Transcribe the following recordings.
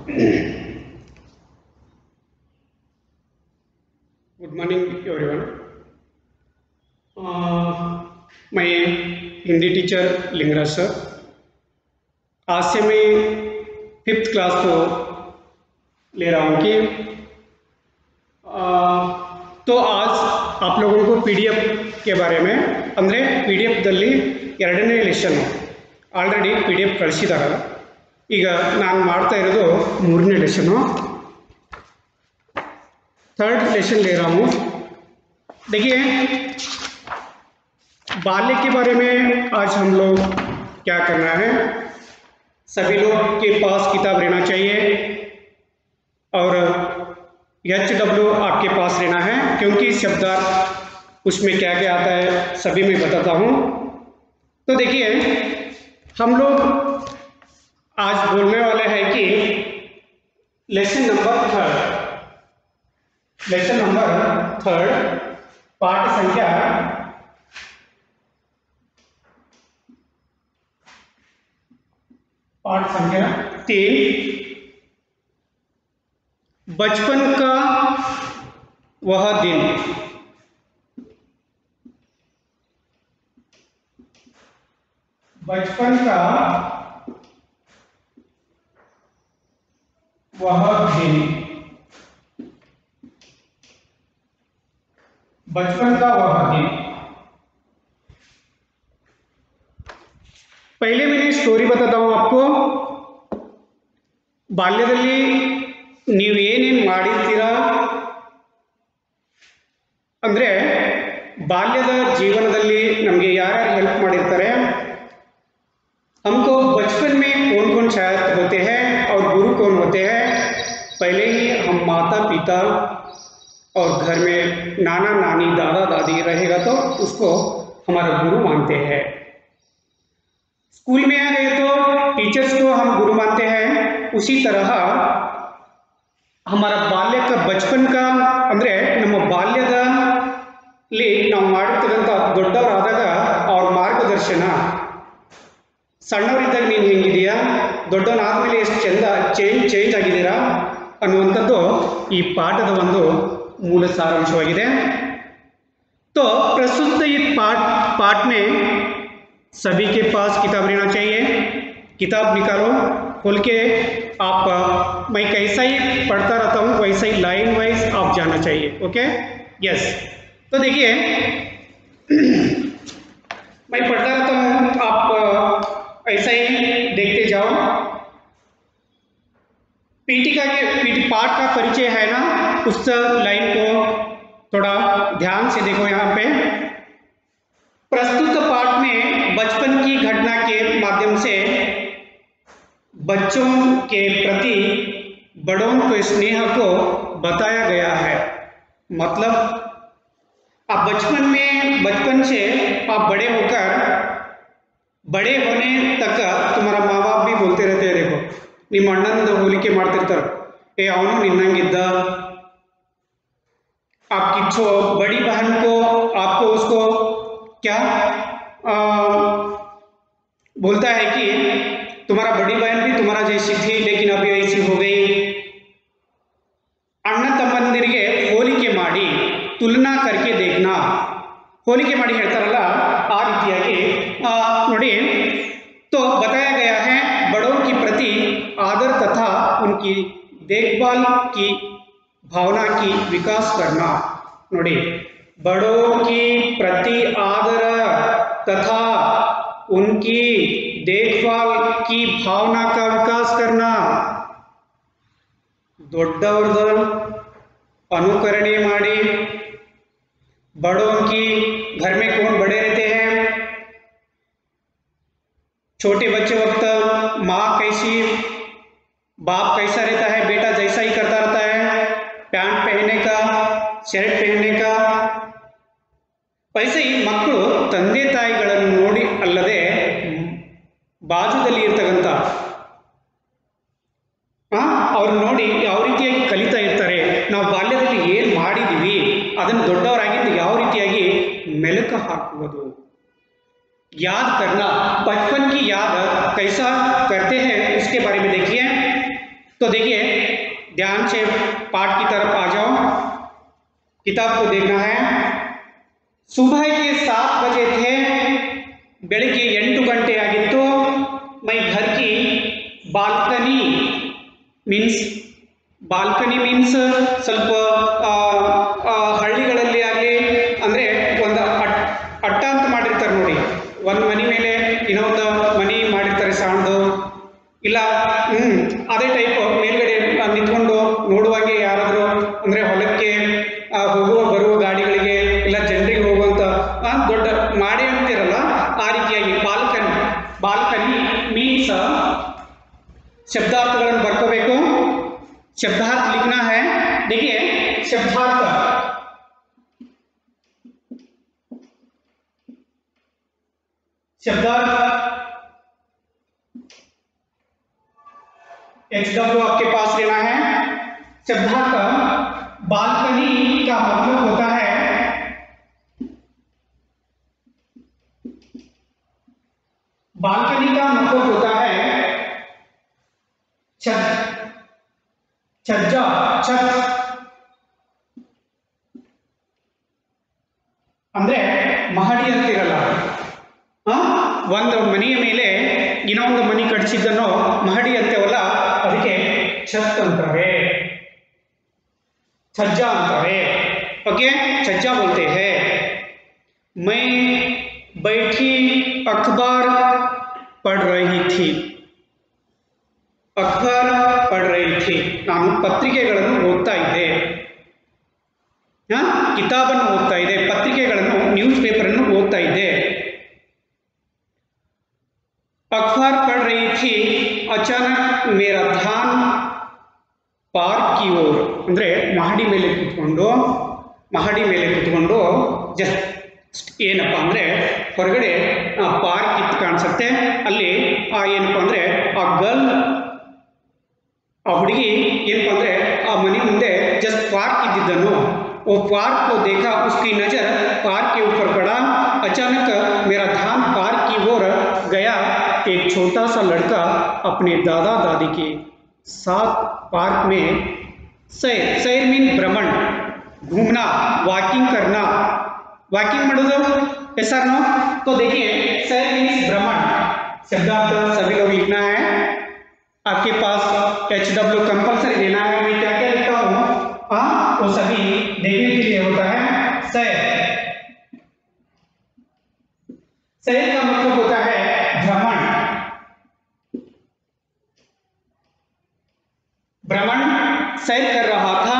Good morning, everyone. मैं Hindi teacher Lingaraj sir. आज से मैं 5th क्लास को ले रहा हूँ कि तो आज आप लोगों को PDF के बारे में ಅಂದರೆ PDF ದಲ್ಲಿ ಎರಡನೇ ಲೆಸನ್ ಆಲ್ರೆಡಿ PDF ಕಳಿಸಿದ್ದಾರೆ। ಈಗ ನಾನು ಮಾಡ್ತಾ ಇರೋದು ಮೂರನೇ ಲೆಸನ್, थर्ड लेसन ले रहा हूँ। देखिए, बाल्य के बारे में आज हम लोग क्या करना है। सभी लोग के पास किताब रहना चाहिए और HW आपके पास रहना है, क्योंकि शब्दार्थ उसमें क्या क्या आता है सभी मैं बताता हूँ। तो देखिए, हम लोग आज बोलने वाले हैं कि लेसन नंबर 3 पाठ संख्या 3, बचपन का वह दिन। बचपन का वह दिन, बचपन का वह दिन। पहले मैंने स्टोरी बताता हूँ आपको। ಬಾಲ್ಯದಲ್ಲಿ ನೀವು ಏನೇನು ಮಾಡಿರ್ತೀರಾ ಅಂದರೆ ಬಾಲ್ಯದ ಜೀವನದಲ್ಲಿ ನಮಗೆ ಯಾರ್ಯಾರು ಹೆಲ್ಪ್ ಮಾಡಿರ್ತಾರೆ। हमको बचपन में कौन कौन शायद होते हैं और गुरु कौन होते हैं। पहले ही हम माता पिता और घर में नाना नानी दादा दादी रहेगा तो उसको हमारा गुरु मानते हैं। स्कूल में आ गए तो टीचर्स को हम गुरु मानते हैं। उसी तरह हमारा बाल्य का बचपन का ಅಂದರೆ ನಮ್ಮ ಬಾಲ್ಯದಲ್ಲಿ ನಾವು ಮಾಡಿರ್ತಕ್ಕಂಥ ದೊಡ್ಡವರಾದಾಗ ಅವ್ರ ಮಾರ್ಗದರ್ಶನ, ಸಣ್ಣವರಿದ್ದಾಗ ನೀನು ಹೆಂಗಿದೆಯಾ, ದೊಡ್ಡವನಾದ್ಮೇಲೆ ಎಷ್ಟು ಚೇಂಜ್ ಆಗಿದ್ದೀರಾ ಅನ್ನುವಂಥದ್ದು ಈ ಪಾಠದ ಒಂದು मूल सारांशवाಗಿದೆ। तो प्रस्तुत ये पाठ में सभी के पास किताब रहना चाहिए। किताब निकालो, खोल के आप, मैं कैसा ही पढ़ता रहता हूँ वैसा ही लाइन वाइज आप जाना चाहिए। Okay, yes. तो देखिए, मैं पढ़ता रहता हूँ, आप ऐसा ही देखते जाओ। पीठिका के पाठ का परिचय है ना, उस लाइन को थोड़ा ध्यान से देखो। यहाँ पे प्रस्तुत पाठ में बचपन की घटना के माध्यम से बच्चों के प्रति बड़ों के स्नेह को बताया गया है। मतलब आप बचपन से आप बड़े होकर बड़े होने तक तुम्हारा माँ बाप भी बोलते रहते हैं, देखो ನಿಮ್ಮ ಅಣ್ಣಂದು ಹೋಲಿಕೆ ಮಾಡ್ತಿರ್ತಾರೆ, ए ಅವನು ನಿನ್ನಂಗಿದ್ದ। आपकी बड़ी बहन को आपको उसको क्या बोलता है कि तुम्हारा बड़ी बहन भी तुम्हारा जैसी थी लेकिन अभी ऐसी हो गई। अಣ್ಣ ತಮ್ಮಂದಿರಿಗೆ ಹೋಲಿಕೆ ಮಾಡಿ तुलना करके देखना, ಹೋಲಿಕೆ ಮಾಡಿ ಹೇಳ್ತಾರಲ್ಲ ಆ ರೀತಿಯಾಗಿ ನೋಡಿ। तो बताया गया है बड़ों के प्रति आदर तथा उनकी देखभाल की भावना की विकास करना। नोड़ी, बड़ों की प्रति आदर तथा उनकी देखभाल की भावना का विकास करना। ದೊಡ್ಡವರದ अनुकरणे माड़ी। बड़ों की घर में कौन बड़े रहते हैं, छोटे बच्चे वक्त माँ कैसी, बाप कैसा रहता है, बेटा जैसा ही करता रहता है, पैंट पहनने का, शर्ट पहनने का। वैसे ही मಕ್ಕಳು ತಂದೆ ತಾಯಿಗಳನ್ನು ನೋಡಿ ಅಲ್ಲದೆ ಬಾಜುದಲ್ಲಿ ಇರತಕ್ಕಂತ ಅವ್ರು ನೋಡಿ ಯಾವ ರೀತಿಯಾಗಿ ಕಲಿತಾ ಇರ್ತಾರೆ, ನಾವು ಬಾಲ್ಯದಲ್ಲಿ ಏನು ಮಾಡಿದೀವಿ ಅದನ್ನು ದೊಡ್ಡವರಾಗಿದ್ದು ಯಾವ ರೀತಿಯಾಗಿ ಮೆಲುಕು ಹಾಕುವುದು, याद करना। बचपन की याद कैसा करते हैं उसके बारे में देखिए। तो देखिए ध्यान से पाठ की तरफ आ जाओ, किताब को देखना है। सुबह के 7 बजे थे, ಬೆಳಿಗ್ಗೆ 8 ಗಂಟೆ ಆಗಿತ್ತು। मैं घर की बालकनी मीन्स ಸ್ವಲ್ಪ ಹಳ್ಳಿಗಳಲ್ಲಿ ಆಗಲಿ ಅಂದರೆ ಒಂದು ಅಟ್ಟ ಅಂತ ಮಾಡಿರ್ತಾರೆ ನೋಡಿ, ಒಂದು ಮನೆ ಮೇಲೆ ಇನ್ನೊಂದು ಮನೆ ಮಾಡಿರ್ತಾರೆ ಸಣ್ಣದು, ಇಲ್ಲ ಅದೇ ಟೈಪ್ ಮೇಲ್ಗಡೆ ನಿಂತ್ಕೊಂಡು ನೋಡುವಾಗೆ ಯಾರಾದರೂ ಅಂದರೆ ಹೊಲಕ್ಕೆ ಹೋಗುವ ಬರುವ ಗಾಡಿಗಳಿಗೆ ಇಲ್ಲ ಜನರಿಗೆ ಹೋಗುವಂಥ ದೊಡ್ಡ ಮಾಡಿ ಅಂತಿರಲ್ಲ, ಆ ರೀತಿಯಾಗಿ ಬಾಲ್ಕನಿ ಮೀನ್ಸ್ ಶಬ್ದಾರ್ಥಗಳನ್ನು ಬರ್ಕೋಬೇಕು। शब्दार्थ लिखना है। देखिए शब्दार्थ HW आपके पास लेना है। शब्दार्थ बालकनी का मतलब होता है छज्जा छत ಅಂದ್ರೆ ಮಹಡಿ ಅಂತಿರಲ್ಲ, ಒಂದು ಮನೆಯ ಮೇಲೆ ಇನ್ನೊಂದು ಮನೆ ಕಟ್ಟಿಸಿದ್ದನ್ನು ಮಹಡಿ ಅಂತೇವಲ್ಲ, ಅದಕ್ಕೆ ಛತ್ ಅಂತಾರೆ, छज्जा अंತಾರೆ। ओके, छज्जा बोलते हैं। मैं बैठी अखबार पढ़ रही थी, ನಾನು ಪತ್ರಿಕೆಗಳನ್ನು ಓದ್ತಾ ಇದ್ದೆ, ಕಿತಾಬನ್ನು ಓದ್ತಾ ಇದ್ದೆ, ಪತ್ರಿಕೆಗಳನ್ನು ನ್ಯೂಸ್ ಪೇಪರನ್ನು ಓದ್ತಾ ಇದ್ದೆ। अखबार पढ़ रही थी, अचानक मेरा ध्यान पार्क की ओर, ಅಂದರೆ ಮಹಡಿ ಮೇಲೆ ಕೂತ್ಕೊಂಡು ಜಸ್ಟ್ ಏನಪ್ಪ ಅಂದರೆ ಹೊರಗಡೆ ಪಾರ್ಕ್ ಇತ್ತು ಕಾಣಿಸುತ್ತೆ, ಅಲ್ಲಿ ಏನಪ್ಪ ಅಂದರೆ ಆ ಹುಡುಗಿ ಏನಪ್ಪ ಅಂದರೆ ಆ ಮನೆ ಮುಂದೆ ಜಸ್ಟ್ ಪಾರ್ಕ್ ಇದ್ದಿದ್ದನ್ನು, वो पार्क को देखा, उसकी नज़र पार्क के ऊपर पड़ा। अचानक मेरा ध्यान पार्क की ओर गया। एक छोटा सा लड़का अपने दादा दादी के साथ पार्क में सैर मीन भ्रमण, घूमना, वॉकिंग करना, वॉकिंग ಮಾಡೋದು ಹೆಸರು। तो देखिए सैर मीन्स भ्रमण, शब्दार्थ सभी लोग लिखना है। आपके पास HW कंपल्सरी देना है। मैं क्या क्या लिखता हूँ वो सभी देखने के लिए होता है। सैर का मतलब होता है भ्रमण। सैर कर रहा था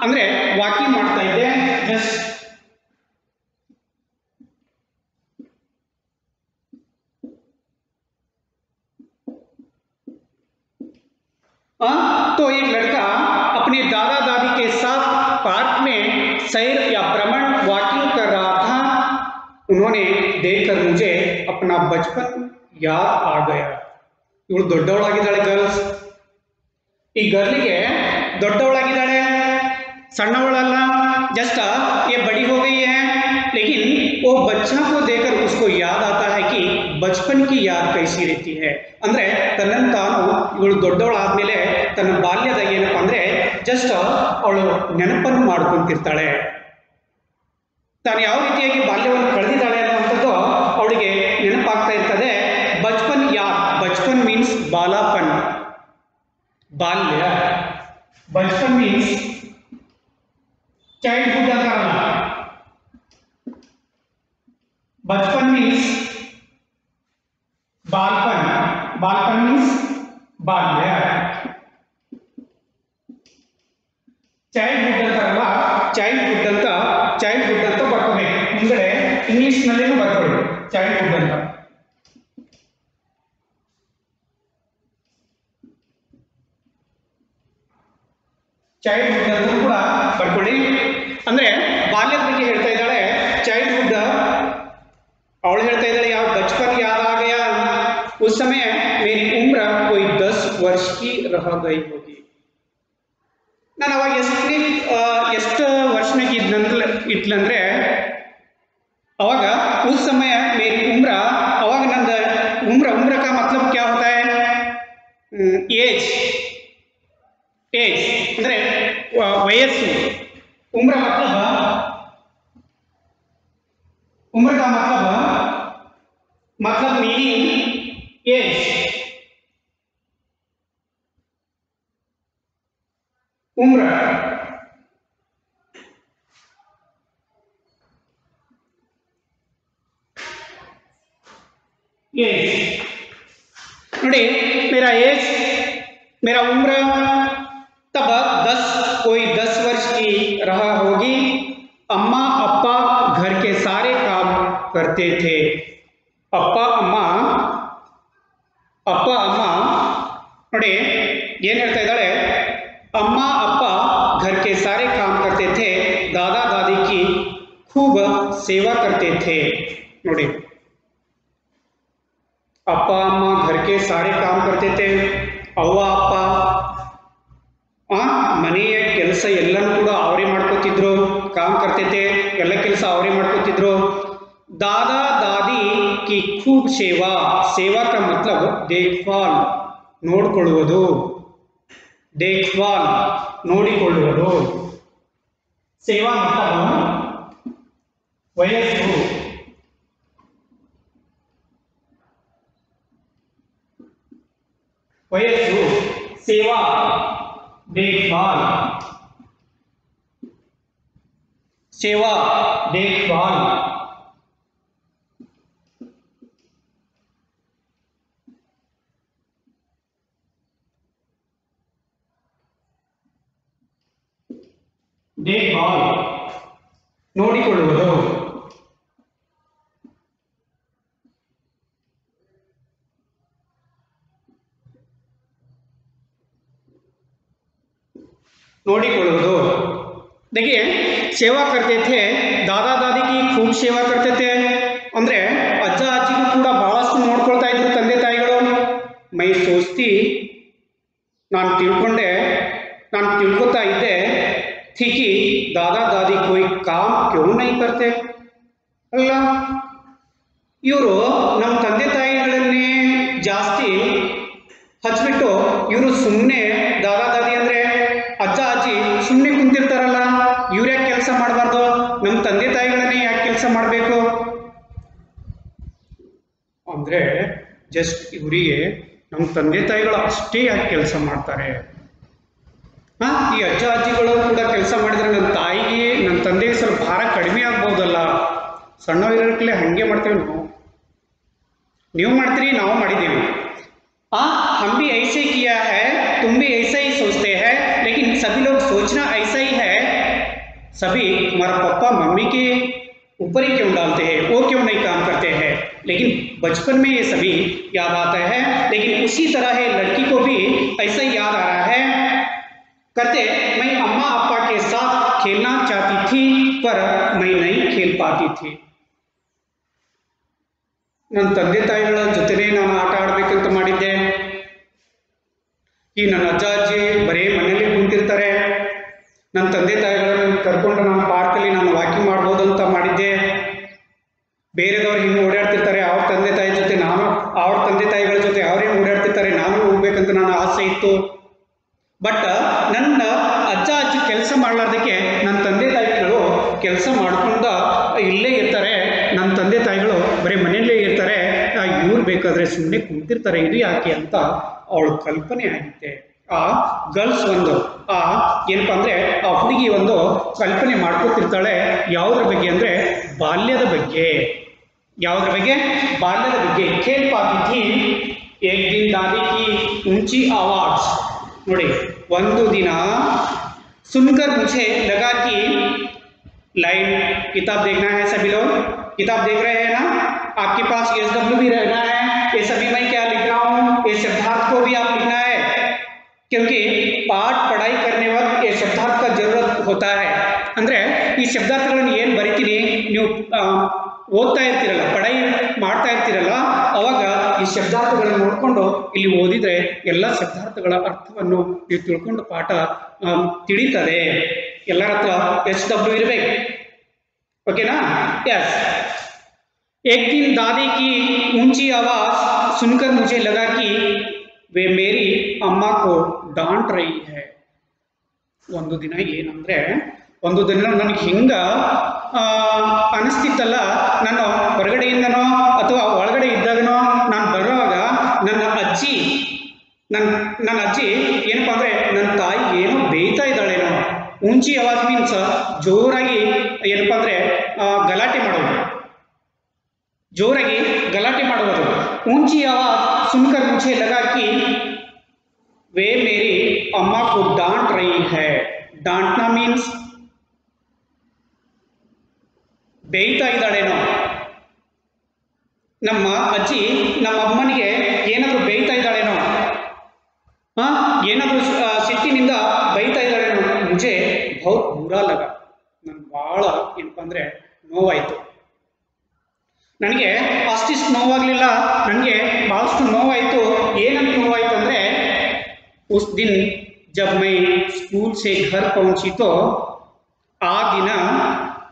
ಅಂದ್ರೆ ವಾಕಿಂಗ್ ಮಾಡ್ತಾ ಇದ್ದೆ, ಜಸ್ಟ್ तो एक लड़का अपने दादा दादी के साथ पार्क में सैर या भ्रमण वॉकिंग कर रहा था। उन्होंने देखकर मुझे अपना बचपन याद आ गया। ಇವಳು ದೊಡ್ಡವಳಾಗಿದ್ದಾಳೆ ಗರ್ಲ್ಸ್, ಈ ಗರ್ಲಿಗೆ ದೊಡ್ಡವಳಾಗಿದ್ದಾಳೆ, सन्नावला जस्ट ये बड़ी हो गई है, लेकिन वो बच्चा को देखकर उसको याद आता है कि बचपन की याद कैसी रहती है। ಅಂದರೆ ತನ್ನನ್ನು ತಾನು ಇವಳು ದೊಡ್ಡವಳಾದ್ಮೇಲೆ ತನ್ನ ಬಾಲ್ಯದ ಏನಪ್ಪ ಅಂದರೆ ಜಸ್ಟ್ ಅವಳು ನೆನಪನ್ನು ಮಾಡ್ಕೊಂತಿರ್ತಾಳೆ, ತಾನು ಯಾವ ರೀತಿಯಾಗಿ ಬಾಲ್ಯವನ್ನು ಕಳೆದಿದ್ದಾಳೆ ಅನ್ನುವಂಥದ್ದು ಅವಳಿಗೆ ನೆನಪಾಗ್ತಾ ಇರ್ತದೆ। ಬಚ್ಪನ್ ಯಾದ್, ಬಚ್ಪನ್ ಮೀನ್ಸ್ ಬಾಲಾಪನ್, ಬಾಲ್ಯ, ಬಚ್ಪನ್ ಮೀನ್ಸ್ चाइल्डहुड अंतारಲ್ಲ, बचपन मीन्स बालपन, बालपन मीन्स बाल्य, चाइल्डहुड अंतारಲ್ಲ, चाइल्डहुड ಅಂತ ಬರ್ಕೋಬೇಕು, ಮುಂದೆ ಇಂಗ್ಲಿಷ್ ನಲ್ಲಿನೂ ಬರ್ಕೊಳ್ಳಿ चाइल्डहुड ಅಂತ। चाइल्डहुड ಅಂತ ಕೂಡ ಬರ್ಕೊಳ್ಳಿ। ಅಂದರೆ ಬಾಲ್ಯದ ಬಗ್ಗೆ ಹೇಳ್ತಾ ಇದ್ದಾಳೆ, चाइल्डहुड ಅವಳು ಹೇಳ್ತಾ ಇದ್ದಾಳೆ ಯಾವ बचपन याद आ गया, उस समय मेरी उम्र कोई 10 वर्ष की रह गई होगी। ನಾನು ಅವಾಗ ಎಷ್ಟು ವರ್ಷನಾಗ ಇದ್ಲಂದ್ರೆ ಅವಾಗ उस समय मेरी उम्र, ಅವಾಗ ನಂದು उम्र का मतलब क्या होता है, एज, ಏಜ್ ಅಂದರೆ ವಯಸ್ಸು, ಉಮ್ರ का मतलब मीनिंग एज, उम्र एज ನೋಡಿ, मेरा एज मेरा उम्र तब 10 कोई 10 वर्ष की रहा होगी। अम्मा अप्पा घर के सारे काम करते थे। अप्पा अम्मा ನೋಡಿ ಏನು ಹೇಳ್ತಾ ಇದ್ದಾಳೆ, अम्मा अप्पा घर के सारे काम करते थे, दादा दादी की खूब सेवा करते थे। ನೋಡಿ, अप्पा अम्मा घर के सारे काम करते थे, ಅವ್ವ ಅಪ್ಪ ಮನೆಯ ಕೆಲಸ ಎಲ್ಲನೂ ಕೂಡ ಅವರೇ ಮಾಡ್ಕೋತಿದ್ರು, ಕಾಮ್ ಕರ್ತಿದ್ದೆ, ಎಲ್ಲ ಕೆಲಸ ಅವರೇ ಮಾಡ್ಕೋತಿದ್ರು। दादा दादी की खूब सेवा, सेवा का मतलब देखभाल, ನೋಡಿಕೊಳ್ಳುವುದು, देखभाल ನೋಡಿಕೊಳ್ಳುವುದು। ಸೇವಾ मतलब ವಯಸ್ಸು, ವಯಸ್ಸು, ಸೇವಾ देखभाल, सेवा देखभाल। देखभाल ನೋಡಿಕೊಳ್ಳುವುದು। ನೋಡಿಕೊಳ್ಳುವುದು। देखिए, सेवा करते थे, दादा दादी की खूब सेवा करते थे ಅಂದರೆ ಅಜ್ಜ ಅಜ್ಜಿಗೂ ಕೂಡ ಬಹಳಷ್ಟು ನೋಡ್ಕೊಳ್ತಾ ಇದ್ರು ತಂದೆ ತಾಯಿಗಳು। ಮೈ ಸೋಚ್ತಿ, ನಾನು ತಿಳ್ಕೊತಾ ಇದ್ದೆ थी कि दादा दादी कोई काम क्यों नहीं करते। ಅಲ್ಲ, ಇವರು ನಮ್ಮ ತಂದೆ ತಾಯಿಗಳನ್ನೇ ಜಾಸ್ತಿ ಹಚ್ಬಿಟ್ಟು ಇವರು ಸುಮ್ಮನೆ, ದಾದಾ ದಾದಿ ಅಂದರೆ ಅಜ್ಜ ಅಜ್ಜಿ ಸುಮ್ಮನೆ ಕುಂತಿರ್ತಾರಲ್ಲ, ಇವ್ರು ಯಾಕೆ ಕೆಲಸ ಮಾಡಬಾರ್ದು, ನಮ್ಮ ತಂದೆ ತಾಯಿಗಳನ್ನೇ ಯಾಕೆ ಕೆಲಸ ಮಾಡಬೇಕು ಅಂದರೆ ಜಸ್ಟ್ ಇವರಿಗೆ ನಮ್ಮ ತಂದೆ ತಾಯಿಗಳು ಅಷ್ಟೇ ಯಾಕೆ ಕೆಲಸ ಮಾಡ್ತಾರೆ, ಈ ಅಜ್ಜ ಅಜ್ಜಿಗಳು ಕೂಡ ಕೆಲಸ ಮಾಡಿದರೆ ನನ್ನ ತಂದೆಗೆ ಸ್ವಲ್ಪ ಭಾರ ಕಡಿಮೆ ಆಗ್ಬೋದಲ್ಲ, ಸಣ್ಣವರಿರಕ್ಕಲೇ ಹಾಗೆ ಮಾಡ್ತೇವೆ ನೀವು ಮಾಡ್ತೀರಿ, ನಾವು ಮಾಡಿದ್ದೀವಿ। हम भी ऐसे किया है, तुम भी ऐसा ही सोचते हैं, लेकिन सभी लोग सोचना ऐसा ही है, सभी हमारा पापा मम्मी के ऊपर ही क्यों डालते हैं, वो क्यों नहीं काम करते हैं, लेकिन बचपन में ये सभी याद आता है। लेकिन उसी तरह है, लड़की को भी ऐसा ही याद आ रहा है, कहते मैं अम्मा अप्पा के साथ खेलना चाहती थी पर मैं नहीं खेल पाती थी। ನನ್ನ ತಂದೆ ತಾಯಿಗಳ ಜೊತೆನೇ ನಾನು ಆಟ ಆಡಬೇಕಂತ ಮಾಡಿದ್ದೆ, ಈ ನನ್ನ ಅಜ್ಜ ಅಜ್ಜಿ ಬರೀ ಮನೆಯಲ್ಲಿ ಕುಂತಿರ್ತಾರೆ, ನನ್ನ ತಂದೆ ತಾಯಿಗಳನ್ನು ಕರ್ಕೊಂಡು ನಾನು ಪಾರ್ಕಲ್ಲಿ ನಾನು ವಾಕಿಂಗ್ ಮಾಡ್ಬೋದು ಅಂತ ಮಾಡಿದ್ದೆ, ಬೇರೆದವ್ರು ಹಿಂಗೆ ಓಡಾಡ್ತಿರ್ತಾರೆ ಅವ್ರ ತಂದೆ ತಾಯಿ ಜೊತೆ, ನಾನು ಅವ್ರ ತಂದೆ ತಾಯಿಗಳ ಜೊತೆ ಅವ್ರೇನು ಓಡಾಡ್ತಿರ್ತಾರೆ ನಾನು ಹೋಗ್ಬೇಕಂತ ನನ್ನ ಆಸೆ ಇತ್ತು। ಬಟ್ ನನ್ನ ಅಜ್ಜ ಅಜ್ಜಿ ಕೆಲಸ ಮಾಡಲಾರ್ದಕ್ಕೆ ನನ್ನ ತಂದೆ ತಾಯಿಗಳು ಕೆಲಸ ಮಾಡ್ಕೊಂಡು ಇಲ್ಲೇ ಇರ್ತಾರೆ, ನನ್ನ ತಂದೆ ತಾಯಿಗಳು ಬರೀ ಮನೆಯಲ್ಲೇ ಇರ್ತಾರೆ, ಇವ್ರು ಬೇಕಾದರೆ ಸುಮ್ಮನೆ ಕುಂತಿರ್ತಾರೆ, ಇದು ಯಾಕೆ ಅಂತ ಅವಳ ಕಲ್ಪನೆ ಆಗಿತ್ತೆ। ಆ ಗರ್ಲ್ಸ್ ಒಂದು ಏನಪ್ಪ ಅಂದರೆ ಆ ಹುಡುಗಿ ಒಂದು ಕಲ್ಪನೆ ಮಾಡ್ಕೊತಿರ್ತಾಳೆ, ಯಾವುದ್ರ ಬಗ್ಗೆ ಅಂದರೆ ಬಾಲ್ಯದ ಬಗ್ಗೆ। ಯಾವುದ್ರ ಬಗ್ಗೆ? ಬಾಲ್ಯದ ಬಗ್ಗೆ। ಖೇಲ್ ಪಾತಿ ಥಿ ಏಕ್ ದಿನ್ ದಾದಿ ಕಿ ऊंची आवाज, ನೋಡಿ ಒಂದು ದಿನ सुनकर मुझे लगा कि लाइन, किताब देखना है सभी लोग, किताब देख रहे हैं ना, आपके पास SW भी रहना है, ये सभी मैं क्या लिख रहा हूँ, ये शब्दार्थ को भी आप लिखना है, क्योंकि पाठ पढ़ाई करने वक्त ये शब्दार्थ का जरूरत होता है। ಅಂದರೆ ಈ ಶಬ್ದಾರ್ಥಗಳನ್ನು ಏನು ಬರಿತೀರಿ ನೀವು ಓದ್ತಾ ಇರ್ತೀರಲ್ಲ, ಪढ़ाई ಮಾಡ್ತಾ ಇರ್ತೀರಲ್ಲ, ಅವಾಗ ಈ ಶಬ್ದಾರ್ಥಗಳನ್ನು ನೋಡಿಕೊಂಡು ಇಲ್ಲಿ ಓದಿದರೆ ಎಲ್ಲ ಶಬ್ದಾರ್ಥಗಳ ಅರ್ಥವನ್ನು ನೀವು ತಿಳ್ಕೊಂಡು ಪಾಠ ತಿಳಿತದೆ। ಎಲ್ಲರ ಹತ್ರ SW ಇರಬೇಕು, ओकेना? यस। एक दिन दादी की ऊंची आवाज सुनकर मुझे लगा कि वे मेरी अम्मा को डांट रही है। ಒಂದು ದಿನ ಏನಂದ್ರೆ, ಒಂದು ದಿನ ನನಗೆ ಹಿಂಗ ಅನಿಸ್ತಿತ್ತಲ್ಲ, ನಾನು ಹೊರಗಡೆಯಿಂದನೋ ಅಥವಾ ಒಳಗಡೆ ಇದ್ದಾಗನೋ ನಾನು ಬರುವಾಗ ನನ್ನ ಅಜ್ಜಿ ಏನಪ್ಪ ಅಂದರೆ ನನ್ನ ತಾಯಿ ಏನೋ ಬೇಯ್ತಾ ಇದ್ದಾಳೇನೋ. ಊಂಚಿ ಆವಾಜ್ ಮೀನ್ಸ್ ಜೋರಾಗಿ ಏನಪ್ಪ ಅಂದರೆ ಗಲಾಟೆ ಮಾಡೋದು, जोरागी गलाटे ಮಾಡುವುದು. ऊंची आवाज सुनकर मुझे लगा कि वे मेरी अम्मा को डांट रही है. डांटना मीन्स ಬೇಯ್ತಾ ಇದ್ದಾಳೇನೋ. ನಮ್ಮ ಅಜ್ಜಿ ನಮ್ಮ ಅಮ್ಮನಿಗೆ ಏನಾದರೂ ಬೇಯ್ತಾ ಇದ್ದಾಳೇನೋ, ಏನಾದರೂ ಸಿಟ್ಟಿನಿಂದ ಬೈತಾ ಇದ್ದಾಳೇನೋ. ಮುझे बहुत बुरा लगा. ನನಗೆ ಭಾಳ ಏನಪ್ಪ ಅಂದರೆ ನೋವಾಯಿತು. ನನಗೆ ಅಷ್ಟಿಷ್ಟು ನೋವಾಗಲಿಲ್ಲ, ನನಗೆ ಭಾಳಷ್ಟು ನೋವಾಯಿತು. ಏನಂತ ನೋವಾಯಿತು ಅಂದರೆ, उस दिन जब मैं स्कूल से घर पहुंची तो ಆ ದಿನ,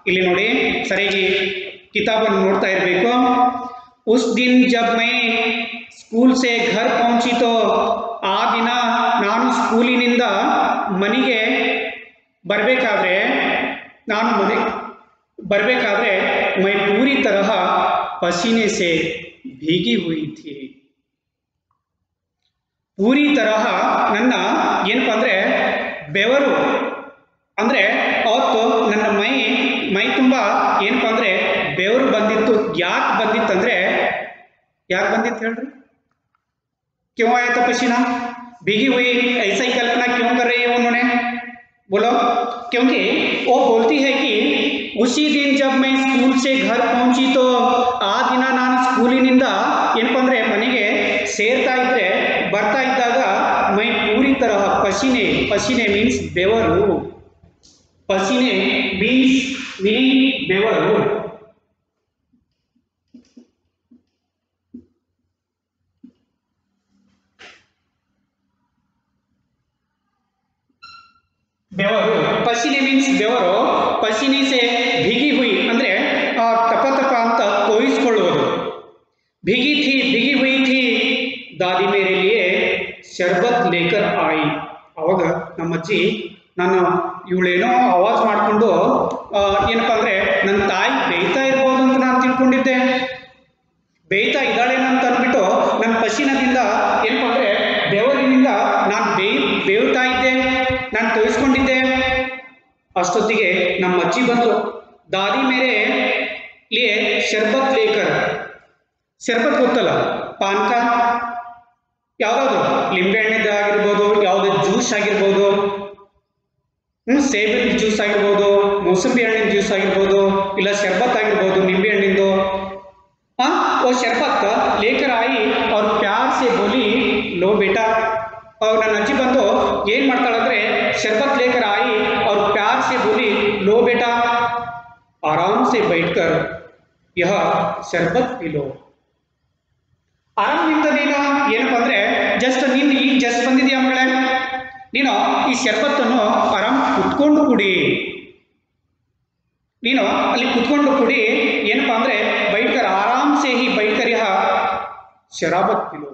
ಇಲ್ಲಿ ನೋಡಿ ಸರಿಯಾಗಿ ಕಿತಾಬನ್ನು ನೋಡ್ತಾ ಇರಬೇಕು. उस दिन जब मैं स्कूल से घर पहुंची तो ಆ ದಿನ ನಾನು ಸ್ಕೂಲಿನಿಂದ ಮನೆಗೆ ಬರಬೇಕಾದ್ರೆ मैं पूरी तरह पसीने से भीगी हुई थी. पूरी तरह ನನ್ನ ಏನಪ್ಪ ಅಂದರೆ ಬೆವರು ಅಂದರೆ ಅವತ್ತು ನನ್ನ ಮೈ ತುಂಬ ಏನಪ್ಪ ಅಂದರೆ ಬೆವರು ಬಂದಿತ್ತು. ಯಾಕೆ ಬಂದಿತ್ತಂದರೆ, ಯಾಕೆ ಬಂದಿತ್ತು ಹೇಳ್ರಿ? क्यों आया था पसीना? भीगी हुई ऐसा ही कल्पना क्यों कर रही है उन्होंने? बोलो. क्योंकि वो बोलती है कि उसी दिन जब मैं स्कूल से घर पहुंची तो ಆ ದಿನ ನಾನು ಸ್ಕೂಲಿನಿಂದ ಏನಪ್ಪ ಅಂದರೆ ಮನೆಗೆ ಸೇರ್ತಾ ಇದ್ದರೆ ಬರ್ತಾ ಇದ್ದಾಗ ಮೈ ಪೂರಿ ತರಹ ಪಸೀನೆ ಮೀನ್ಸ್ ಬೆವರು. ಪಸೀನೆ ಮೀನ್ಸ್ ಬೆವರು. ಬೆವರು, ಪಸೀನೆ ಮೀನ್ಸ್ ಬೆವರು. ಪಸೀನೆ ಸೆ ಭೀಗಿ ಹುಯಿ ಅಂದರೆ ತಪ ಅಂತ ತೋಯಿಸ್ಕೊಳ್ಳುವುದು. ಭೀಗಿ ಹುಯಿ ಥಿ ದಾದಿ ಮೇರೆ ಲಿಯೆ ಶರ್ಬತ್ ಲೇಕರ್ ಆಯಿ. ಅವಾಗ ನಮ್ಮಜ್ಜಿ ನಾನು ಇವಳೇನೋ ಆವಾಜ್ ಮಾಡಿಕೊಂಡು ಏನಪ್ಪ ಅಂದರೆ ನನ್ನ ತಾಯಿ ಬೇಯ್ತಾ ಇರ್ಬೋದು ಅಂತ ನಾನು ತಿಳ್ಕೊಂಡಿದ್ದೆ. ಬೇಯ್ತಾ ಇದ್ದಾಳೇನೋ ಅಂತ ಅಂದ್ಬಿಟ್ಟು ನನ್ನ ಪಸೀನದಿಂದ ಏನಪ್ಪ ಅಂದರೆ ಬೆವರಿನಿಂದ ನಾನು ಬೇವ್ತಾ ಇದ್ದೆ, ನಾನು ತೋರಿಸ್ಕೊಂಡಿದ್ದೆ. ಅಷ್ಟೊತ್ತಿಗೆ ನಮ್ಮ ಅಜ್ಜಿ ಬಂದರು. ದಾದಿ ಮೇರೆ ಲಿಯೆ ಶರ್ಬತ್ ಲೇಕರ್. ಶರ್ಬತ್ ಗೊತ್ತಲ್ಲ, ಪಾನಕ, ಯಾವುದಾದ್ರು ಲಿಂಬೆ ಹಣ್ಣಿದ್ದಾಗಿರ್ಬೋದು, ಯಾವುದೇ ಜ್ಯೂಸ್ ಆಗಿರ್ಬೋದು, ಸೇಬಿನ ಜ್ಯೂಸ್ ಆಗಿರ್ಬೋದು, ಮೋಸಂಬಿ ಹಣ್ಣಿನ ಜ್ಯೂಸ್ ಆಗಿರ್ಬೋದು, ಇಲ್ಲ ಶರ್ಬತ್ ಆಗಿರ್ಬೋದು ನಿಂಬೆ ಹಣ್ಣಿಂದು. वो शरबत लेकर आई और प्यार से बोली लो बेटा. और ನನ್ನ ಅಜ್ಜಿ ಬಂದು ಏನು ಮಾಡ್ತಾಳಂದ್ರೆ शरबत लेकर आई और प्यार से बोली लो बेटा, आराम से बैठकर यह शरबत पी लो. ಆರಾಮದಿಂದ ನೀನು ಏನಪ್ಪ ಅಂದರೆ ಜಸ್ಟ್ ಬಂದಿದೆಯಾ ಮಗಳೇ, ನೀನು ಈ ಶರ್ಬತ್ತನ್ನು ಆರಾಮ್ ಕುತ್ಕೊಂಡು ಕುಡಿ. ನೀನು ಅಲ್ಲಿ ಕುತ್ಕೊಂಡು ಕುಡಿ. ಏನಪ್ಪ ಅಂದರೆ बैठकर आराम से ही बैठकर यह शरबत पी लो.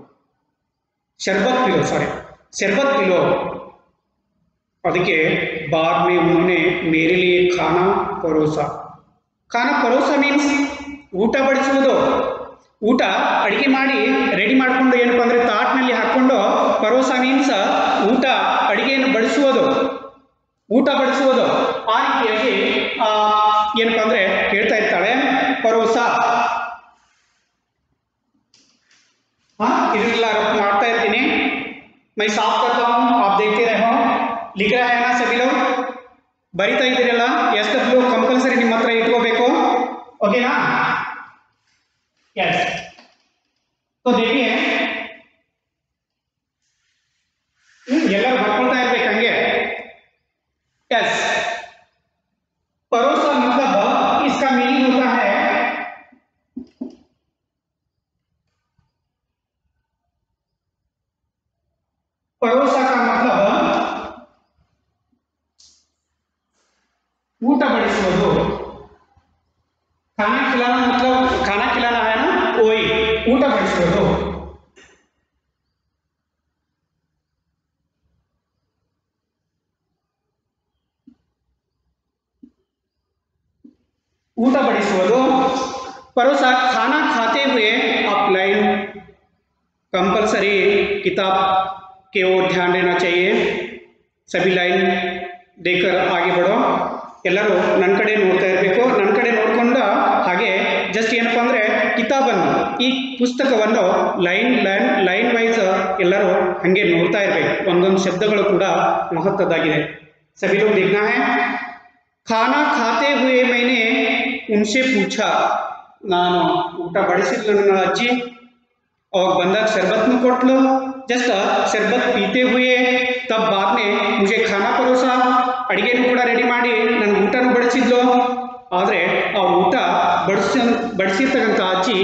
शरबत पी लो. ಅದಕ್ಕೆ बाद में उन्होंने मेरे लिए खाना परोसा ಮೀನ್ಸ್ ಊಟ ಬಡಿಸುವುದು. ಊಟ ಅಡುಗೆ ಮಾಡಿ ರೆಡಿ ಮಾಡಿಕೊಂಡು ಏನಪ್ಪ ಅಂದರೆ ತಾಟ್ನಲ್ಲಿ ಹಾಕ್ಕೊಂಡು, ಪರೋಸ ಮೀನ್ಸ್ ಊಟ ಅಡುಗೆಯನ್ನು ಬಡಿಸುವುದು, ಊಟ ಬಡಿಸುವುದು. ಆ ರೀತಿಯಾಗಿ ಏನಪ್ಪ ಅಂದರೆ ಹೇಳ್ತಾ ಇರ್ತಾಳೆ ಪರೋಸ. ಇದನ್ನೆಲ್ಲ ರಫ್ ಮಾಡ್ತಾ ಇರ್ತೀನಿ. मैं साफ करता हूँ, आप देखते रहो. लिख रहा है ना सभी लोग? ಬರಿತಾ ಇದ್ದೀರಲ್ಲ? SW ಕಂಪಲ್ಸರಿ ನಿಮ್ಮ ಹತ್ರ ಇಟ್ಕೋಬೇಕು. ಓಕೆನಾ? यस. तो देखिए, ಎಲ್ಲರೂ ಬರ್ಕೊಳ್ತಾ ಇರ್ಬೇಕು ಹಂಗೆ. यस. परोसा मतलब इसका मीनिंग होता है परोसा का मतलब ಊಟ ಬಡಿಸುವುದು. खाना खिलाना मतलब खाना खिलाना है ना, वही ಊಟ ಬಡಿಸುವುದು. परोसा खाना खाते हुए आप लाइन कंपलसरी किताब की ओर ध्यान देना चाहिए। सभी लाइन देकर आगे बढ़ो। ಎಲ್ಲರೂ ನನ್ನ ಕಡೆ ನೋಡ್ತಾ ಇರಬೇಕು। ನನ್ನ ಕಡೆ ನೋಡ್ಕೊಂಡು ಹಾಗೆ ಜಸ್ಟ್ ಏನಪ್ಪ ಅಂದರೆ ಕಿತಾಬನ್ನು ಈ ಪುಸ್ತಕವನ್ನು ಲೈನ್ ವೈಸ್ ಎಲ್ಲರೂ ಹಾಗೆ ನೋಡ್ತಾ ಇರಬೇಕು। ಒಂದೊಂದು ಶಬ್ದಗಳು ಕೂಡ ಮಹತ್ವದ್ದಾಗಿದೆ। सभी लोग देखना है। खाना खाते हुए मैंने उनसे पूछा, ನಾನು ಊಟ ಬಡಿಸಿದ್ಲು ನನ್ನ ಅಜ್ಜಿ, अವಾಗ ಬಂದಾಗ शरबत ಕೊಟ್ಲು। जस्ट शरबत पीते हुए तब बाद में मुझे खाना परोसा, ಅಡಿಗೆನೂ ಕೂಡ ರೆಡಿ ಮಾಡಿ ನನಗೆ ಊಟನೂ ಬಡಿಸಿದ್ಲು। ಆದರೆ ಆ ಊಟ ಬಡಿಸಿರ್ತಕ್ಕಂಥ ಅಜ್ಜಿ